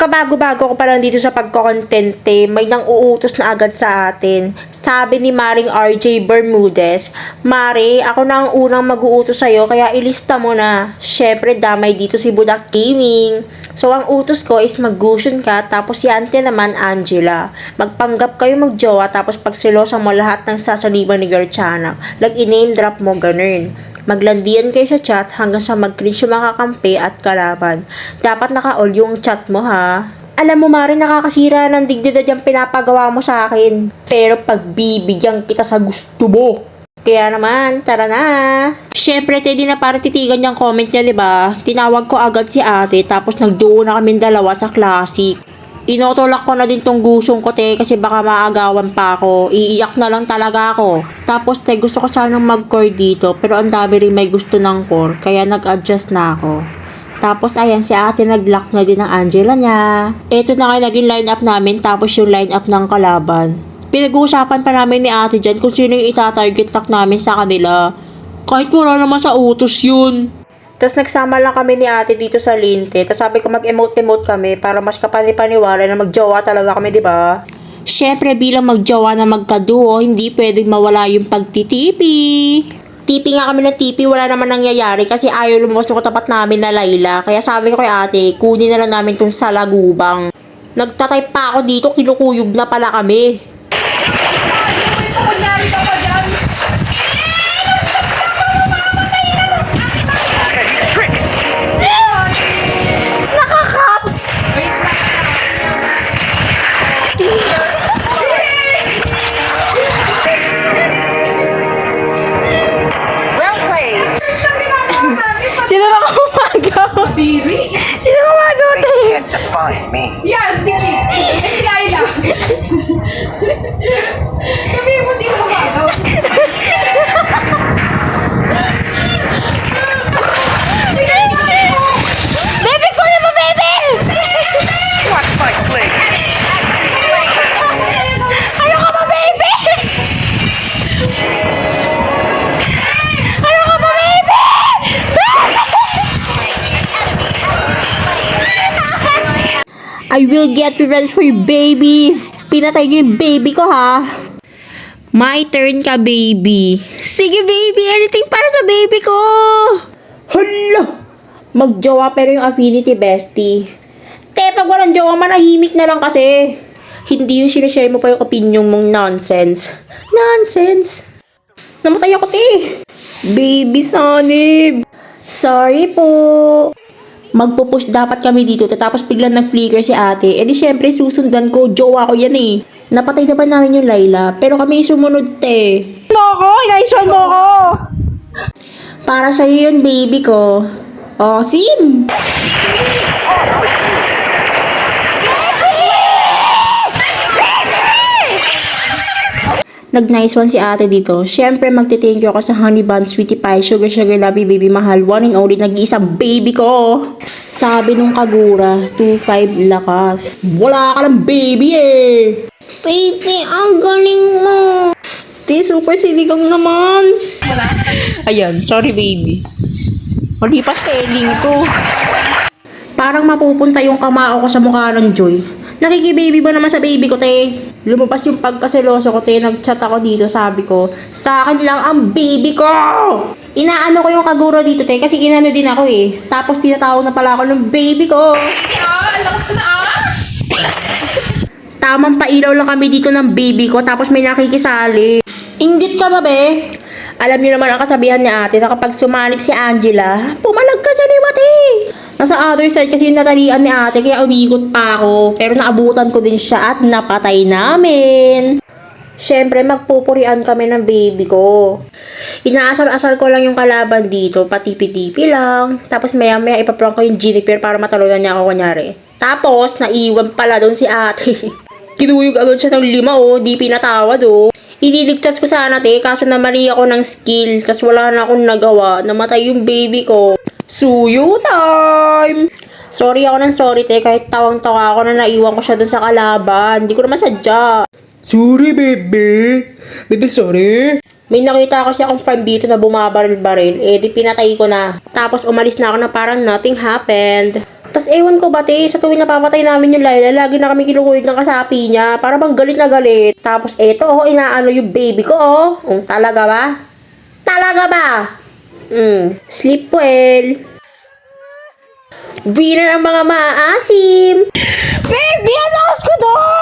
Kabago-bago ko pa lang dito sa pagko-content may nang uutos na agad sa atin. Sabi ni Maring RJ Bermudez, Mare, ako na ang unang mag-uutos sa'yo kaya ilista mo na. Syempre damay dito si Budak Gaming. So ang utos ko is mag-gusion ka tapos si Ante naman Angela. Magpanggap kayo magjowa tapos pagsilosa mo lahat ng sasaliban ni Gerchanak. Lag-i-name drop mo ganun. Maglandian kayo sa chat hanggang sa mag-cringe yung mga kakampi at kalaban. Dapat naka-all yung chat mo ha. Alam mo Mari, nakakasira ng dignidad yung pinapagawa mo sa akin. Pero pagbibigyan kita sa gusto mo. Kaya naman, tara na. Syempre, di na para titigan yung comment niya, diba? Tinawag ko agad si ate tapos nagduo na kami dalawa sa classic. Inotolak ko na din tong gusong ko kasi baka maagawan pa ako. Iiyak na lang talaga ako. Tapos gusto ko sanang mag-core dito pero ang dami rin may gusto ng core kaya nag-adjust na ako. Tapos ayan si ate nag-lock na din ng Angela niya. Ito na nga naging line up namin tapos yung line up ng kalaban. Pinag-uusapan pa namin ni ate dyan kung sino yung ita-target lock namin sa kanila. Kahit wala naman sa utos yun. Tapos nagsama lang kami ni ate dito sa linte. Tapos sabi ko mag-emote-emote kami para mas kapani-paniwala na magjowa talaga kami, di ba? Syempre bilang magjowa na magkaduo, hindi pwedeng mawala yung pagtitipi. Tipi nga kami ng tipi, wala naman nangyayari kasi ayaw lumabas yung katapat namin na Layla. Kaya sabi ko kay ate, kunin na lang namin tong salagubang. Nagtatay pa ako dito, kinukuyog na pala kami. Sino ba kumagaw? Sino kumagaw, te? Can't define me. Yan, si Chief. Si Laila. Sabihin mo sino kumagaw. Baby ko na ba, baby? Watch my flick. Ano ka ba, baby? Ano ka ba, baby? I will get revenge for you, baby. Pinatay niyo yung baby ko, ha? My turn ka, baby. Sige, baby. Anything para sa baby ko. Hala! Magjowa pero yung affinity, bestie. Te, pag walang jowa, manahimik na lang kasi. Hindi yung sinashare mo pa yung opinion mong nonsense. Nonsense? Namatay ako, te. Baby Sanib. Sorry po. Magpupush dapat kami dito tapos biglang nag-flicker si ate. Eh di syempre susundan ko, jowa ko yan eh. Napatay na pa namin yung Layla, pero kami sumunod te. Mo ko, inaiswan mo ko. Para sa'yo yun baby ko. Oh, Sim. Nag-nice one si ate dito. Siyempre, magti-thank you ako sa Honey Bun, Sweetie Pie, Sugar Sugar Lovey Baby Mahal, one and only nag-iisang baby ko. Sabi nung kagura, 2-5 lakas. Wala ka ng baby eh. Baby, ang galing mo. Ti, super siligang naman. Ayan, sorry baby. Mali pa selling ko. Parang mapupunta yung kamao ko sa mukha ng Joy. Nakikibaby ba naman sa baby ko, te? Lumabas yung pagkaseloso ko, te. Nag-chat ako dito, sabi ko, sa akin lang ang baby ko! Inaano ko yung kaguro dito, te, kasi inano din ako eh. Tapos tinatawag na pala ako ng baby ko. Lakas na Tamang pailaw lang kami dito ng baby ko, tapos may nakikisali. Inggit ka ba, be? Alam niyo naman ang kasabihan ni ate na kapag sumanib si Angela, pumalag ka sa liwati. Nasa other side kasi yung natalian ni ate kaya umikot pa ako. Pero naabutan ko din siya at napatay namin. Siyempre magpupurian kami ng baby ko. Inaasar-asar ko lang yung kalaban dito, patipi-tipi lang. Tapos maya-maya ipaprank ko yung Jennifer para matalunan niya ako kunyari. Tapos naiwan pala doon si ate. Kinuyog agad siya ng 5 di pinatawad Ililigtas ko sana te, kaso namali ako ng skill. Tapos wala na akong nagawa, namatay yung baby ko. Suyo time! Sorry ako ng sorry te, kahit tawang-tawa ako na naiwan ko siya dun sa kalaban. Hindi ko naman sadya. Sorry baby. Baby sorry. May nakita kasi akong farm dito na bumabaril-baril, eh di pinatay ko na. Tapos umalis na ako na parang nothing happened. Tas ewan ko ba, te, sa tuwing napapatay namin yung Layla, lagi na kami kinukulit ng kasapi niya. Para bang galit na galit. Tapos eto, oh, inaano yung baby ko, oh. Talaga ba? Talaga ba? Sleep well. Winner ang mga maasim. Baby, alas ko doon!